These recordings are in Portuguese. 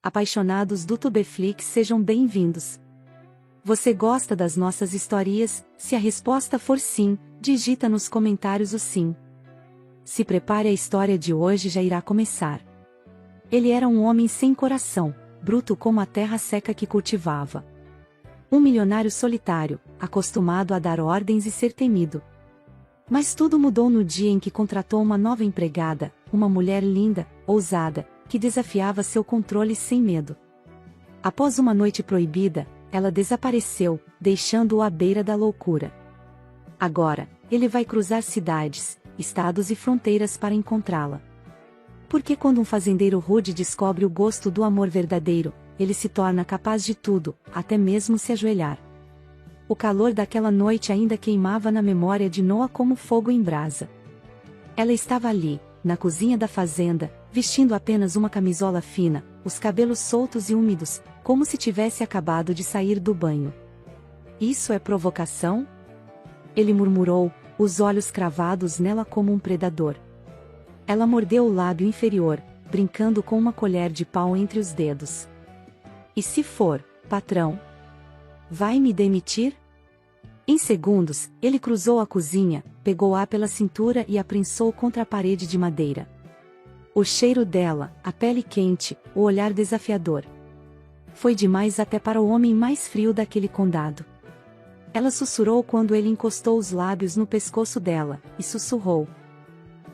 Apaixonados do Tubeflix, sejam bem-vindos. Você gosta das nossas histórias? Se a resposta for sim, digita nos comentários o sim. Se prepare, a história de hoje já irá começar. Ele era um homem sem coração, bruto como a terra seca que cultivava. Um milionário solitário, acostumado a dar ordens e ser temido. Mas tudo mudou no dia em que contratou uma nova empregada, uma mulher linda, ousada, que desafiava seu controle sem medo. Após uma noite proibida, ela desapareceu, deixando-o à beira da loucura. Agora, ele vai cruzar cidades, estados e fronteiras para encontrá-la. Porque quando um fazendeiro rude descobre o gosto do amor verdadeiro, ele se torna capaz de tudo, até mesmo se ajoelhar. O calor daquela noite ainda queimava na memória de Noah como fogo em brasa. Ela estava ali, na cozinha da fazenda, vestindo apenas uma camisola fina, os cabelos soltos e úmidos, como se tivesse acabado de sair do banho. Isso é provocação? Ele murmurou, os olhos cravados nela como um predador. Ela mordeu o lábio inferior, brincando com uma colher de pau entre os dedos. E se for, patrão? Vai me demitir? Em segundos, ele cruzou a cozinha, pegou-a pela cintura e a prensou contra a parede de madeira. O cheiro dela, a pele quente, o olhar desafiador. Foi demais até para o homem mais frio daquele condado. Ela sussurrou quando ele encostou os lábios no pescoço dela, e sussurrou: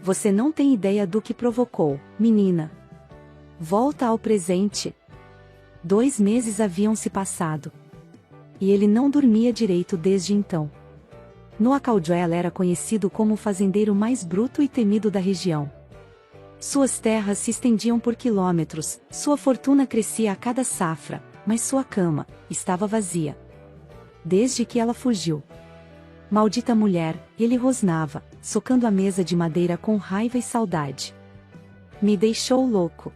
"Você não tem ideia do que provocou, menina. Volta ao presente." 2 meses haviam se passado. E ele não dormia direito desde então. Noah Caldwell era conhecido como o fazendeiro mais bruto e temido da região. Suas terras se estendiam por quilômetros, sua fortuna crescia a cada safra, mas sua cama estava vazia. Desde que ela fugiu. Maldita mulher, ele rosnava, socando a mesa de madeira com raiva e saudade. Me deixou louco.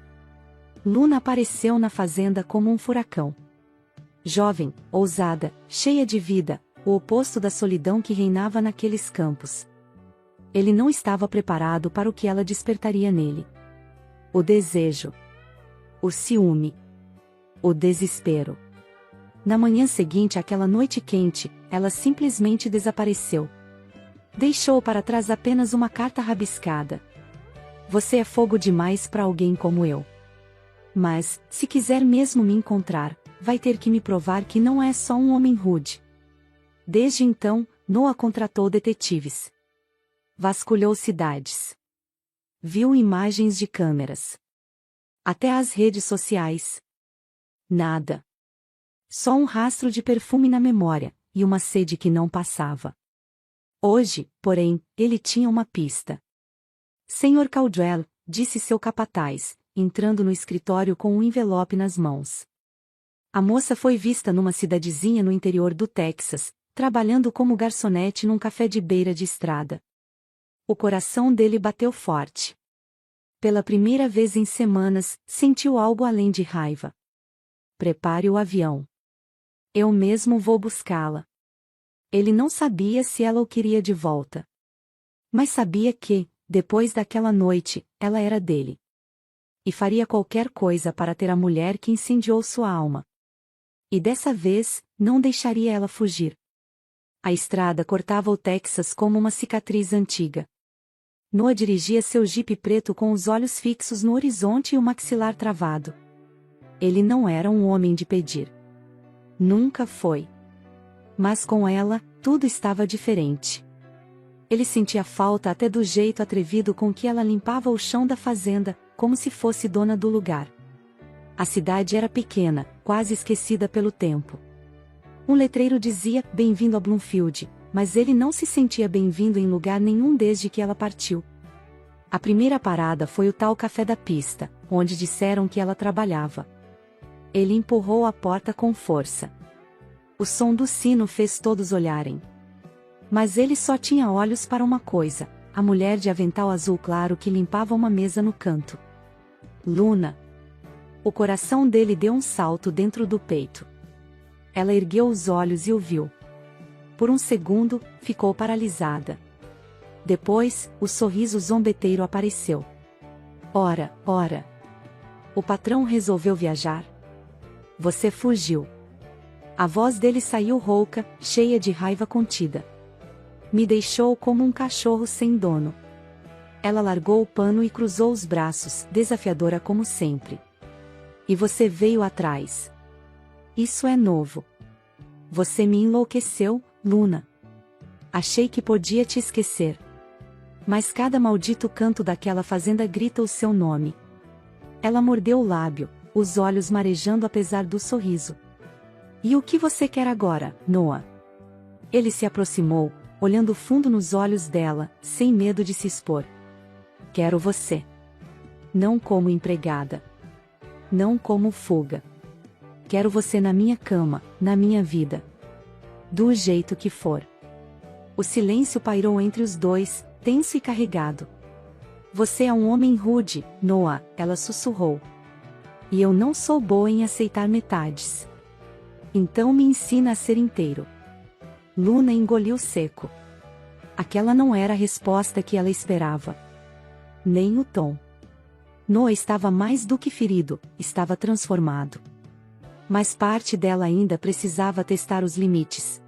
Luna apareceu na fazenda como um furacão. Jovem, ousada, cheia de vida, o oposto da solidão que reinava naqueles campos. Ele não estava preparado para o que ela despertaria nele. O desejo. O ciúme. O desespero. Na manhã seguinte àquela noite quente, ela simplesmente desapareceu. Deixou para trás apenas uma carta rabiscada. Você é fogo demais para alguém como eu. Mas, se quiser mesmo me encontrar, vai ter que me provar que não é só um homem rude. Desde então, Noah contratou detetives. Vasculhou cidades. Viu imagens de câmeras. Até as redes sociais. Nada. Só um rastro de perfume na memória, e uma sede que não passava. Hoje, porém, ele tinha uma pista. Senhor Caldwell, disse seu capataz, entrando no escritório com um envelope nas mãos. A moça foi vista numa cidadezinha no interior do Texas, trabalhando como garçonete num café de beira de estrada. O coração dele bateu forte. Pela primeira vez em semanas, sentiu algo além de raiva. Prepare o avião. Eu mesmo vou buscá-la. Ele não sabia se ela o queria de volta. Mas sabia que, depois daquela noite, ela era dele. E faria qualquer coisa para ter a mulher que incendiou sua alma. E dessa vez, não deixaria ela fugir. A estrada cortava o Texas como uma cicatriz antiga. Noah dirigia seu jipe preto com os olhos fixos no horizonte e o maxilar travado. Ele não era um homem de pedir. Nunca foi. Mas com ela, tudo estava diferente. Ele sentia falta até do jeito atrevido com que ela limpava o chão da fazenda, como se fosse dona do lugar. A cidade era pequena, quase esquecida pelo tempo. Um letreiro dizia, bem-vindo a Bloomfield, mas ele não se sentia bem-vindo em lugar nenhum desde que ela partiu. A primeira parada foi o tal café da pista, onde disseram que ela trabalhava. Ele empurrou a porta com força. O som do sino fez todos olharem. Mas ele só tinha olhos para uma coisa, a mulher de avental azul claro que limpava uma mesa no canto. Luna. O coração dele deu um salto dentro do peito. Ela ergueu os olhos e o viu. Por um segundo, ficou paralisada. Depois, o sorriso zombeteiro apareceu. Ora, ora. O patrão resolveu viajar. Você fugiu. A voz dele saiu rouca, cheia de raiva contida. Me deixou como um cachorro sem dono. Ela largou o pano e cruzou os braços, desafiadora como sempre. E você veio atrás. Isso é novo. Você me enlouqueceu, Luna. Achei que podia te esquecer. Mas cada maldito canto daquela fazenda grita o seu nome. Ela mordeu o lábio, os olhos marejando apesar do sorriso. E o que você quer agora, Noah? Ele se aproximou, olhando fundo nos olhos dela, sem medo de se expor. Quero você. Não como empregada. Não como fuga. Quero você na minha cama, na minha vida. Do jeito que for. O silêncio pairou entre os dois, tenso e carregado. Você é um homem rude, Noah, ela sussurrou. E eu não sou boa em aceitar metades. Então me ensina a ser inteiro. Luna engoliu seco. Aquela não era a resposta que ela esperava. Nem o tom. Noah estava mais do que ferido, estava transformado. Mas parte dela ainda precisava testar os limites.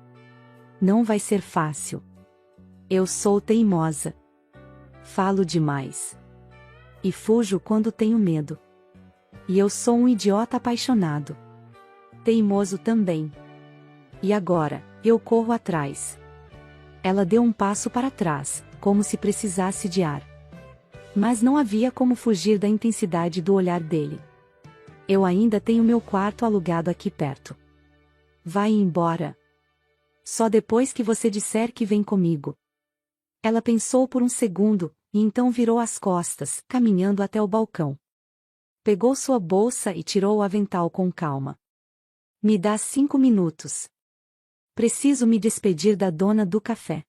Não vai ser fácil. Eu sou teimosa. Falo demais. E fujo quando tenho medo. E eu sou um idiota apaixonado. Teimoso também. E agora, eu corro atrás. Ela deu um passo para trás, como se precisasse de ar. Mas não havia como fugir da intensidade do olhar dele. Eu ainda tenho meu quarto alugado aqui perto. Vai embora. Só depois que você disser que vem comigo. Ela pensou por um segundo, e então virou as costas, caminhando até o balcão. Pegou sua bolsa e tirou o avental com calma. Me dá 5 minutos. Preciso me despedir da dona do café.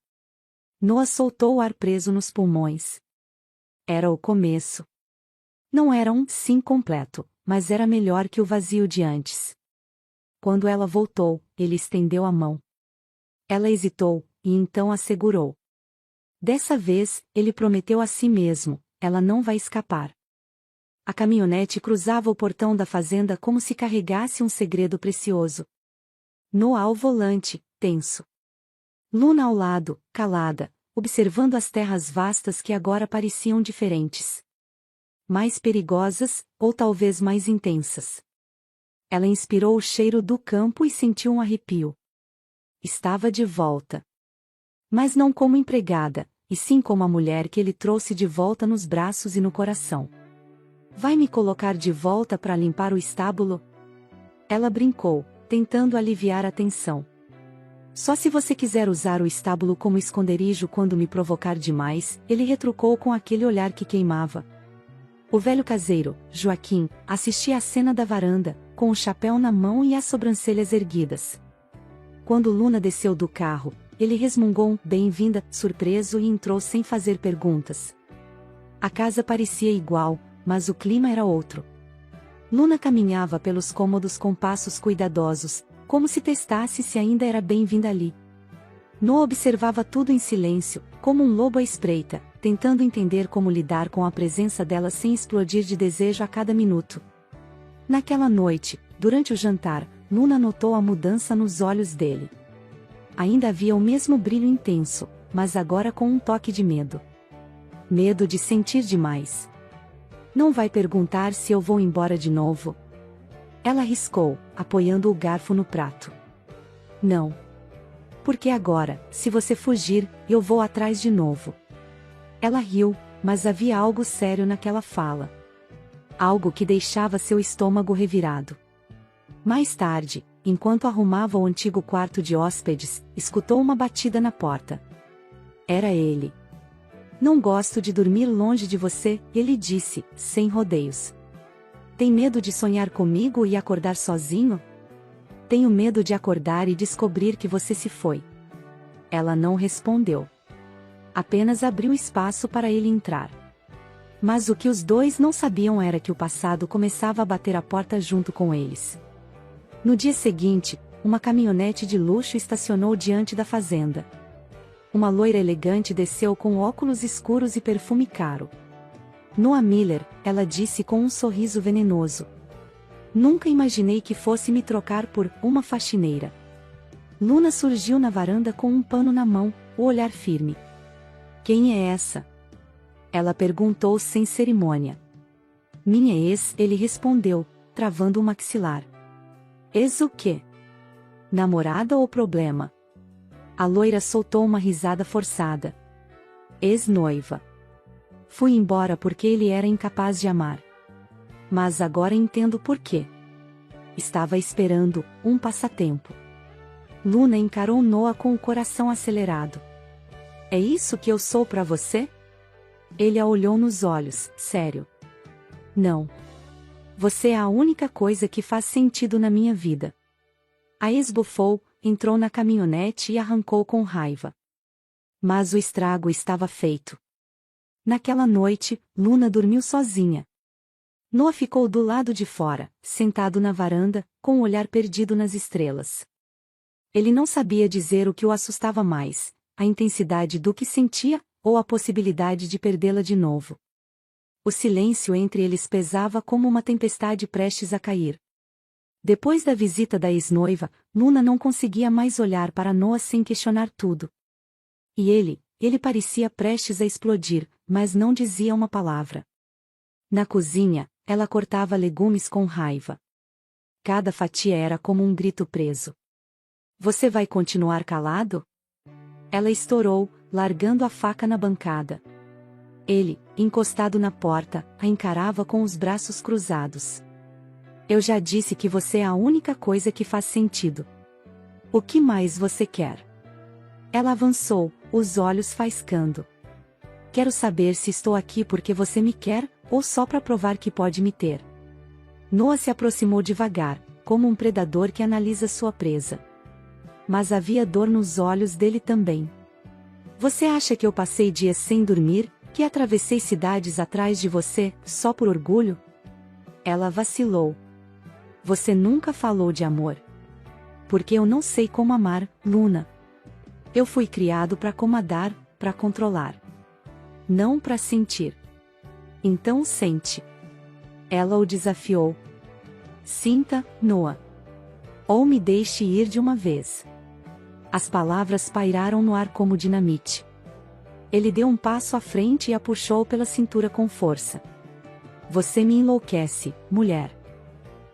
Noah soltou o ar preso nos pulmões. Era o começo. Não era um sim completo, mas era melhor que o vazio de antes. Quando ela voltou, ele estendeu a mão. Ela hesitou, e então a segurou. Dessa vez, ele prometeu a si mesmo, ela não vai escapar. A caminhonete cruzava o portão da fazenda como se carregasse um segredo precioso. Noah ao volante, tenso. Luna ao lado, calada, observando as terras vastas que agora pareciam diferentes. Mais perigosas, ou talvez mais intensas. Ela inspirou o cheiro do campo e sentiu um arrepio. Estava de volta. Mas não como empregada, e sim como a mulher que ele trouxe de volta nos braços e no coração. Vai me colocar de volta para limpar o estábulo? Ela brincou, tentando aliviar a tensão. Só se você quiser usar o estábulo como esconderijo quando me provocar demais, ele retrucou com aquele olhar que queimava. O velho caseiro, Joaquim, assistia à cena da varanda, com o chapéu na mão e as sobrancelhas erguidas. Quando Luna desceu do carro, ele resmungou um bem-vinda, surpreso e entrou sem fazer perguntas. A casa parecia igual, mas o clima era outro. Luna caminhava pelos cômodos com passos cuidadosos, como se testasse se ainda era bem-vinda ali. Noah observava tudo em silêncio, como um lobo à espreita, tentando entender como lidar com a presença dela sem explodir de desejo a cada minuto. Naquela noite, durante o jantar, Luna notou a mudança nos olhos dele. Ainda havia o mesmo brilho intenso, mas agora com um toque de medo. Medo de sentir demais. Não vai perguntar se eu vou embora de novo? Ela riscou, apoiando o garfo no prato. Não. Porque agora, se você fugir, eu vou atrás de novo. Ela riu, mas havia algo sério naquela fala. Algo que deixava seu estômago revirado. Mais tarde, enquanto arrumava o antigo quarto de hóspedes, escutou uma batida na porta. Era ele. Não gosto de dormir longe de você, ele disse, sem rodeios. Tem medo de sonhar comigo e acordar sozinho? Tenho medo de acordar e descobrir que você se foi. Ela não respondeu. Apenas abriu espaço para ele entrar. Mas o que os dois não sabiam era que o passado começava a bater a porta junto com eles. No dia seguinte, uma caminhonete de luxo estacionou diante da fazenda. Uma loira elegante desceu com óculos escuros e perfume caro. Noah Miller, ela disse com um sorriso venenoso. Nunca imaginei que fosse me trocar por uma faxineira. Luna surgiu na varanda com um pano na mão, o olhar firme. Quem é essa? Ela perguntou sem cerimônia. Minha ex, ele respondeu, travando o maxilar. Ex o quê? Namorada ou problema? A loira soltou uma risada forçada. Ex-noiva. Fui embora porque ele era incapaz de amar. Mas agora entendo por quê. Estava esperando um passatempo. Luna encarou Noah com o coração acelerado. É isso que eu sou pra você? Ele a olhou nos olhos, sério. Não. Você é a única coisa que faz sentido na minha vida. A esbufou, entrou na caminhonete e arrancou com raiva. Mas o estrago estava feito. Naquela noite, Luna dormiu sozinha. Noah ficou do lado de fora, sentado na varanda, com o olhar perdido nas estrelas. Ele não sabia dizer o que o assustava mais, a intensidade do que sentia, ou a possibilidade de perdê-la de novo. O silêncio entre eles pesava como uma tempestade prestes a cair. Depois da visita da ex-noiva, Luna não conseguia mais olhar para Noah sem questionar tudo. E ele parecia prestes a explodir, mas não dizia uma palavra. Na cozinha, ela cortava legumes com raiva. Cada fatia era como um grito preso. Você vai continuar calado? Ela estourou, largando a faca na bancada. Ele, encostado na porta, a encarava com os braços cruzados. Eu já disse que você é a única coisa que faz sentido. O que mais você quer? Ela avançou, os olhos faiscando. Quero saber se estou aqui porque você me quer, ou só para provar que pode me ter. Noah se aproximou devagar, como um predador que analisa sua presa. Mas havia dor nos olhos dele também. Você acha que eu passei dias sem dormir, que atravessei cidades atrás de você, só por orgulho? Ela vacilou. Você nunca falou de amor. Porque eu não sei como amar, Luna. Eu fui criado para comandar, para controlar. Não para sentir. Então sente. Ela o desafiou. Sinta, Noah. Ou me deixe ir de uma vez. As palavras pairaram no ar como dinamite. Ele deu um passo à frente e a puxou pela cintura com força. Você me enlouquece, mulher.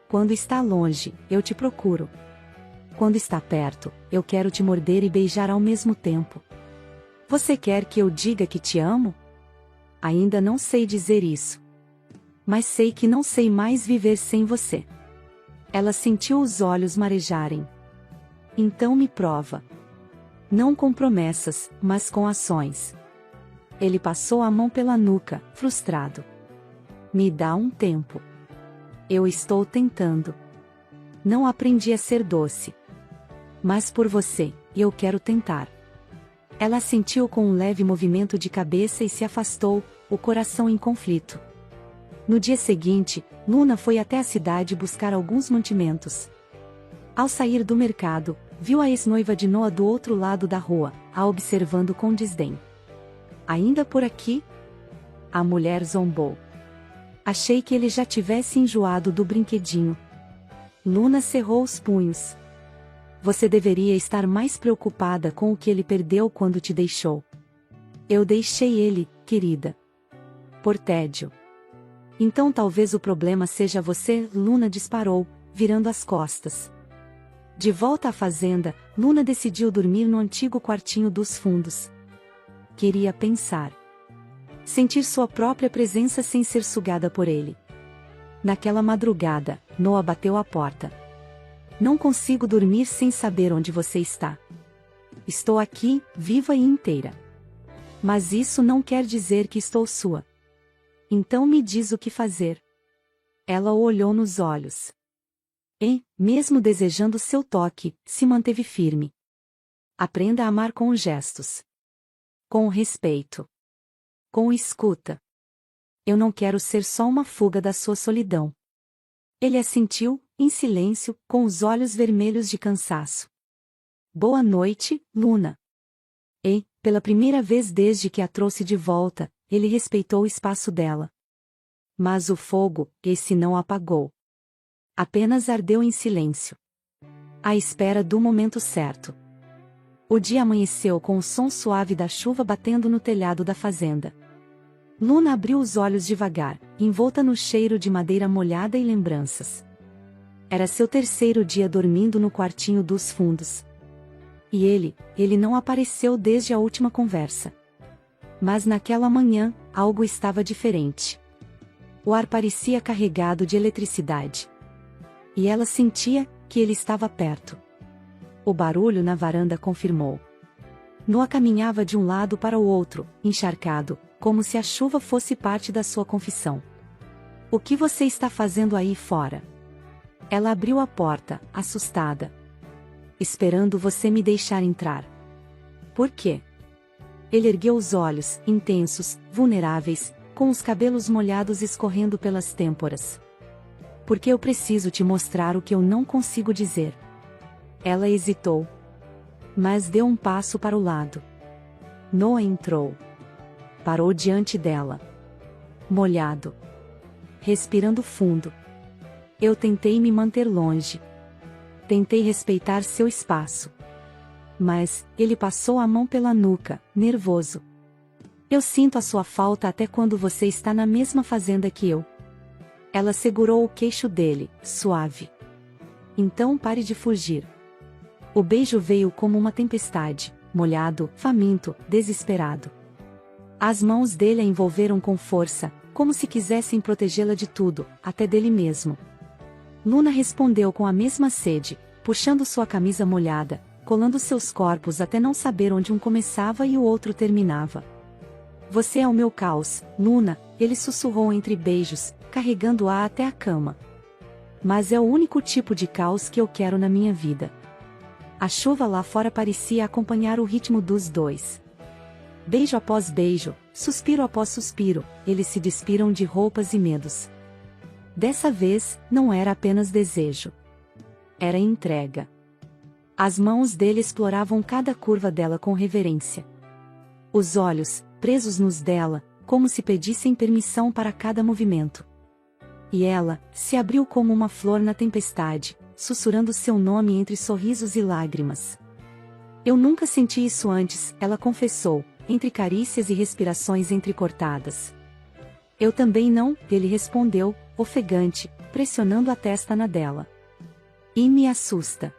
Quando está longe, eu te procuro. Quando está perto, eu quero te morder e beijar ao mesmo tempo. Você quer que eu diga que te amo? Ainda não sei dizer isso. Mas sei que não sei mais viver sem você. Ela sentiu os olhos marejarem. Então me prova. Não com promessas, mas com ações. Ele passou a mão pela nuca, frustrado. Me dá um tempo. Eu estou tentando. Não aprendi a ser doce. Mas por você, eu quero tentar. Ela sentiu com um leve movimento de cabeça e se afastou, o coração em conflito. No dia seguinte, Luna foi até a cidade buscar alguns mantimentos. Ao sair do mercado, viu a ex-noiva de Noah do outro lado da rua, a observando com desdém. Ainda por aqui? A mulher zombou. Achei que ele já tivesse enjoado do brinquedinho. Luna cerrou os punhos. Você deveria estar mais preocupada com o que ele perdeu quando te deixou. Eu deixei ele, querida. Por tédio. Então talvez o problema seja você, Luna disparou, virando as costas. De volta à fazenda, Luna decidiu dormir no antigo quartinho dos fundos. Queria pensar. Sentir sua própria presença sem ser sugada por ele. Naquela madrugada, Noah bateu à porta. Não consigo dormir sem saber onde você está. Estou aqui, viva e inteira. Mas isso não quer dizer que estou sua. Então me diz o que fazer. Ela o olhou nos olhos. E, mesmo desejando seu toque, se manteve firme. Aprenda a amar com os gestos. Com o respeito. Com escuta. Eu não quero ser só uma fuga da sua solidão. Ele assentiu, em silêncio, com os olhos vermelhos de cansaço. Boa noite, Luna. E, pela primeira vez desde que a trouxe de volta, ele respeitou o espaço dela. Mas o fogo, esse não apagou. Apenas ardeu em silêncio. À espera do momento certo. O dia amanheceu com o som suave da chuva batendo no telhado da fazenda. Luna abriu os olhos devagar, envolta no cheiro de madeira molhada e lembranças. Era seu terceiro dia dormindo no quartinho dos fundos. E ele não apareceu desde a última conversa. Mas naquela manhã, algo estava diferente. O ar parecia carregado de eletricidade. E ela sentia que ele estava perto. O barulho na varanda confirmou. Noah caminhava de um lado para o outro, encharcado, como se a chuva fosse parte da sua confissão. O que você está fazendo aí fora? Ela abriu a porta, assustada. Esperando você me deixar entrar. Por quê? Ele ergueu os olhos, intensos, vulneráveis, com os cabelos molhados escorrendo pelas têmporas. Porque eu preciso te mostrar o que eu não consigo dizer. Ela hesitou. Mas deu um passo para o lado. Noah entrou. Parou diante dela. Molhado. Respirando fundo. Eu tentei me manter longe. Tentei respeitar seu espaço. Mas, ele passou a mão pela nuca, nervoso. Eu sinto a sua falta até quando você está na mesma fazenda que eu. Ela segurou o queixo dele, suave. Então pare de fugir. O beijo veio como uma tempestade, molhado, faminto, desesperado. As mãos dele a envolveram com força, como se quisessem protegê-la de tudo, até dele mesmo. Luna respondeu com a mesma sede, puxando sua camisa molhada, colando seus corpos até não saber onde um começava e o outro terminava. Você é o meu caos, Luna, ele sussurrou entre beijos, carregando-a até a cama. Mas é o único tipo de caos que eu quero na minha vida. A chuva lá fora parecia acompanhar o ritmo dos dois. Beijo após beijo, suspiro após suspiro, eles se despiram de roupas e medos. Dessa vez, não era apenas desejo. Era entrega. As mãos dele exploravam cada curva dela com reverência. Os olhos, presos nos dela, como se pedissem permissão para cada movimento. E ela, se abriu como uma flor na tempestade, sussurrando seu nome entre sorrisos e lágrimas. Eu nunca senti isso antes, ela confessou, entre carícias e respirações entrecortadas. Eu também não, ele respondeu, ofegante, pressionando a testa na dela. E me assusta.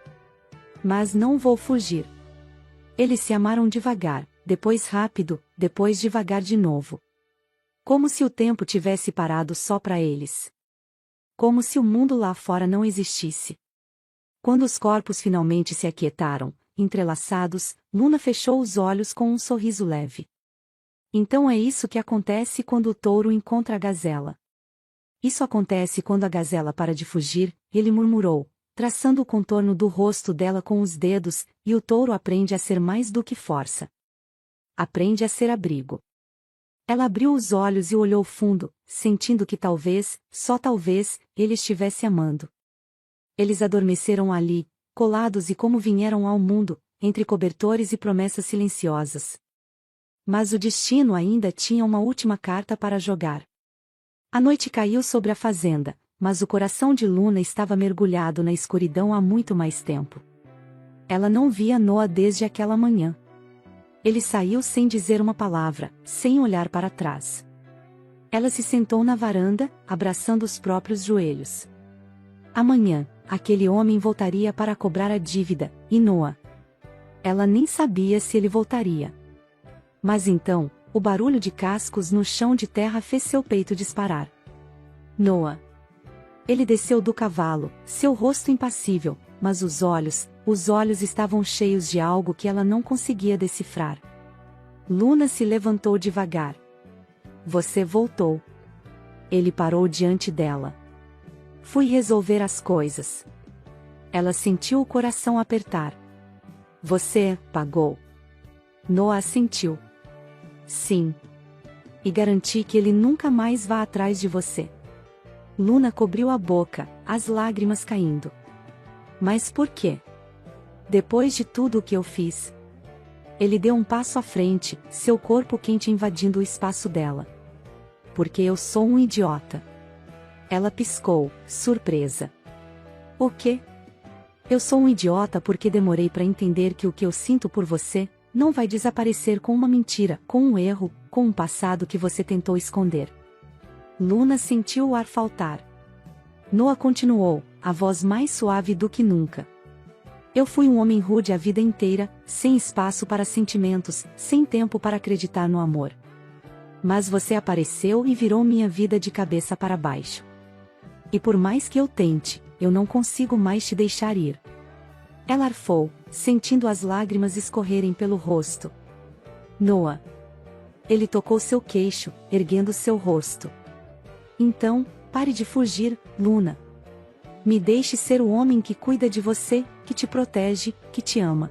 Mas não vou fugir. Eles se amaram devagar, depois rápido, depois devagar de novo. Como se o tempo tivesse parado só para eles. Como se o mundo lá fora não existisse. Quando os corpos finalmente se aquietaram, entrelaçados, Luna fechou os olhos com um sorriso leve. Então é isso que acontece quando o touro encontra a gazela. Isso acontece quando a gazela para de fugir, ele murmurou, traçando o contorno do rosto dela com os dedos, e o touro aprende a ser mais do que força. Aprende a ser abrigo. Ela abriu os olhos e olhou fundo, sentindo que talvez, só talvez, ele estivesse amando. Eles adormeceram ali, colados e como vieram ao mundo, entre cobertores e promessas silenciosas. Mas o destino ainda tinha uma última carta para jogar. A noite caiu sobre a fazenda, mas o coração de Luna estava mergulhado na escuridão há muito mais tempo. Ela não via Noah desde aquela manhã. Ele saiu sem dizer uma palavra, sem olhar para trás. Ela se sentou na varanda, abraçando os próprios joelhos. Amanhã, aquele homem voltaria para cobrar a dívida, e Noah. Ela nem sabia se ele voltaria. Mas então, o barulho de cascos no chão de terra fez seu peito disparar. Noah. Ele desceu do cavalo, seu rosto impassível, mas os olhos estavam cheios de algo que ela não conseguia decifrar. Luna se levantou devagar. Você voltou. Ele parou diante dela. Fui resolver as coisas. Ela sentiu o coração apertar. Você pagou. Noah assentiu. Sim. E garanti que ele nunca mais vá atrás de você. Luna cobriu a boca, as lágrimas caindo. Mas por quê? Depois de tudo o que eu fiz. Ele deu um passo à frente, seu corpo quente invadindo o espaço dela. Porque eu sou um idiota. Ela piscou, surpresa. O quê? Eu sou um idiota porque demorei para entender que o que eu sinto por você não vai desaparecer com uma mentira, com um erro, com um passado que você tentou esconder. Luna sentiu o ar faltar. Noah continuou, a voz mais suave do que nunca. Eu fui um homem rude a vida inteira, sem espaço para sentimentos, sem tempo para acreditar no amor. Mas você apareceu e virou minha vida de cabeça para baixo. E por mais que eu tente, eu não consigo mais te deixar ir. Ela arfou, sentindo as lágrimas escorrerem pelo rosto. Noah. Ele tocou seu queixo, erguendo seu rosto. Então, pare de fugir, Luna. Me deixe ser o homem que cuida de você, que te protege, que te ama.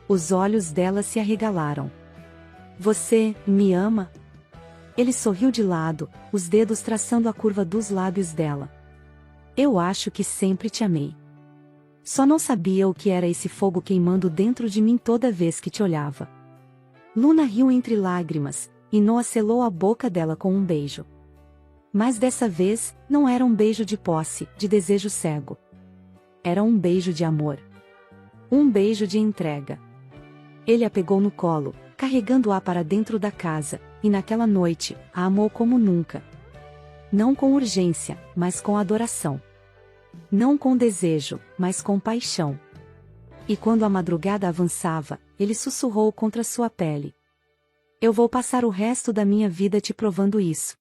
Os olhos dela se arregalaram. Você me ama? Ele sorriu de lado, os dedos traçando a curva dos lábios dela. Eu acho que sempre te amei. Só não sabia o que era esse fogo queimando dentro de mim toda vez que te olhava. Luna riu entre lágrimas, e Noah selou a boca dela com um beijo. Mas dessa vez, não era um beijo de posse, de desejo cego. Era um beijo de amor. Um beijo de entrega. Ele a pegou no colo, carregando-a para dentro da casa, e naquela noite, a amou como nunca. Não com urgência, mas com adoração. Não com desejo, mas com paixão. E quando a madrugada avançava, ele sussurrou contra sua pele. Eu vou passar o resto da minha vida te provando isso.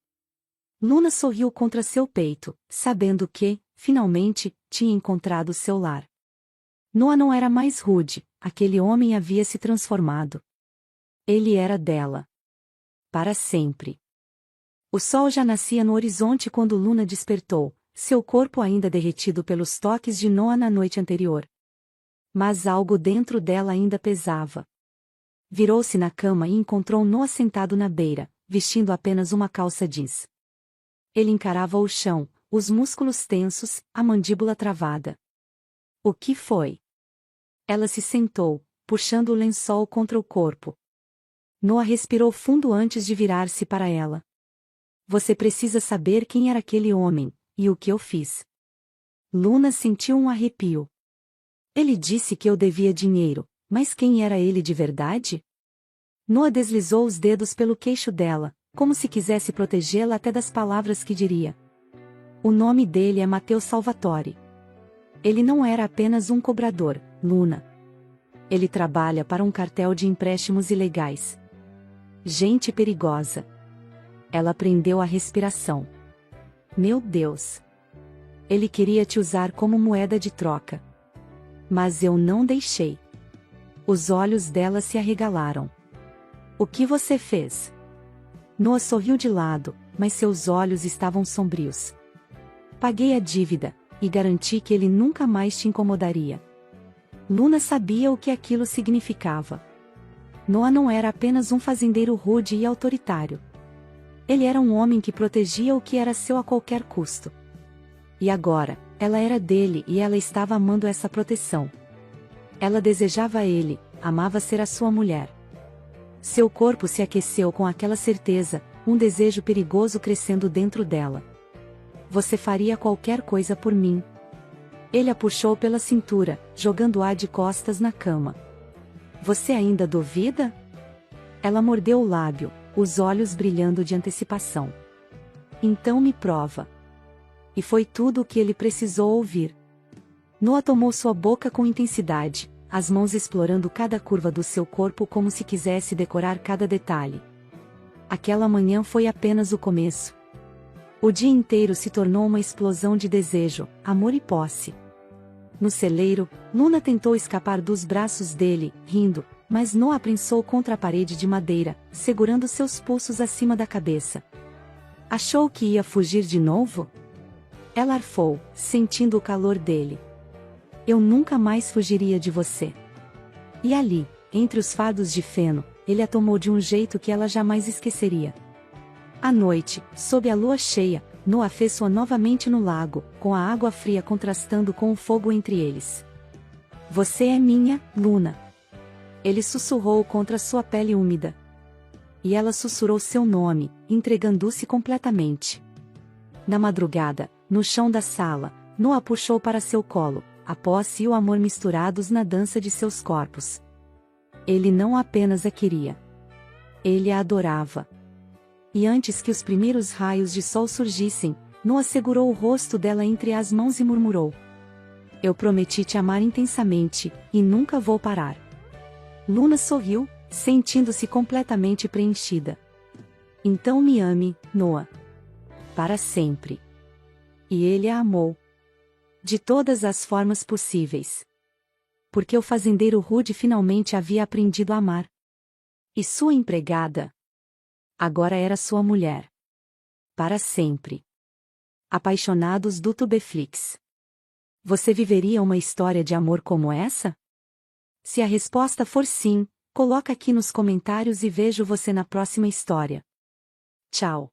Luna sorriu contra seu peito, sabendo que, finalmente, tinha encontrado seu lar. Noah não era mais rude, aquele homem havia se transformado. Ele era dela. Para sempre. O sol já nascia no horizonte quando Luna despertou, seu corpo ainda derretido pelos toques de Noah na noite anterior. Mas algo dentro dela ainda pesava. Virou-se na cama e encontrou Noah sentado na beira, vestindo apenas uma calça jeans. Ele encarava o chão, os músculos tensos, a mandíbula travada. O que foi? Ela se sentou, puxando o lençol contra o corpo. Noah respirou fundo antes de virar-se para ela. Você precisa saber quem era aquele homem, e o que eu fiz. Luna sentiu um arrepio. Ele disse que eu devia dinheiro, mas quem era ele de verdade? Noah deslizou os dedos pelo queixo dela, como se quisesse protegê-la até das palavras que diria. O nome dele é Matteo Salvatore. Ele não era apenas um cobrador, Luna. Ele trabalha para um cartel de empréstimos ilegais. Gente perigosa. Ela prendeu a respiração. Meu Deus! Ele queria te usar como moeda de troca. Mas eu não deixei. Os olhos dela se arregalaram. O que você fez? Noah sorriu de lado, mas seus olhos estavam sombrios. Paguei a dívida, e garanti que ele nunca mais te incomodaria. Luna sabia o que aquilo significava. Noah não era apenas um fazendeiro rude e autoritário. Ele era um homem que protegia o que era seu a qualquer custo. E agora, ela era dele e ela estava amando essa proteção. Ela desejava ele, amava ser a sua mulher. Seu corpo se aqueceu com aquela certeza, um desejo perigoso crescendo dentro dela. Você faria qualquer coisa por mim. Ele a puxou pela cintura, jogando-a de costas na cama. Você ainda duvida? Ela mordeu o lábio, os olhos brilhando de antecipação. Então me prova. E foi tudo o que ele precisou ouvir. Noah tomou sua boca com intensidade, as mãos explorando cada curva do seu corpo como se quisesse decorar cada detalhe. Aquela manhã foi apenas o começo. O dia inteiro se tornou uma explosão de desejo, amor e posse. No celeiro, Luna tentou escapar dos braços dele, rindo, mas Noah a prensou contra a parede de madeira, segurando seus pulsos acima da cabeça. Achou que ia fugir de novo? Ela arfou, sentindo o calor dele. Eu nunca mais fugiria de você. E ali, entre os fardos de feno, ele a tomou de um jeito que ela jamais esqueceria. À noite, sob a lua cheia, Noah fez-a novamente no lago, com a água fria contrastando com o fogo entre eles. Você é minha, Luna. Ele sussurrou contra sua pele úmida. E ela sussurrou seu nome, entregando-se completamente. Na madrugada, no chão da sala, Noah puxou para seu colo, a posse e o amor misturados na dança de seus corpos. Ele não apenas a queria. Ele a adorava. E antes que os primeiros raios de sol surgissem, Noah segurou o rosto dela entre as mãos e murmurou: "Eu prometi te amar intensamente, e nunca vou parar." Luna sorriu, sentindo-se completamente preenchida. "Então me ame, Noah. Para sempre." E ele a amou. De todas as formas possíveis. Porque o fazendeiro rude finalmente havia aprendido a amar. E sua empregada agora era sua mulher. Para sempre. Apaixonados do Tubeflix. Você viveria uma história de amor como essa? Se a resposta for sim, coloca aqui nos comentários e vejo você na próxima história. Tchau.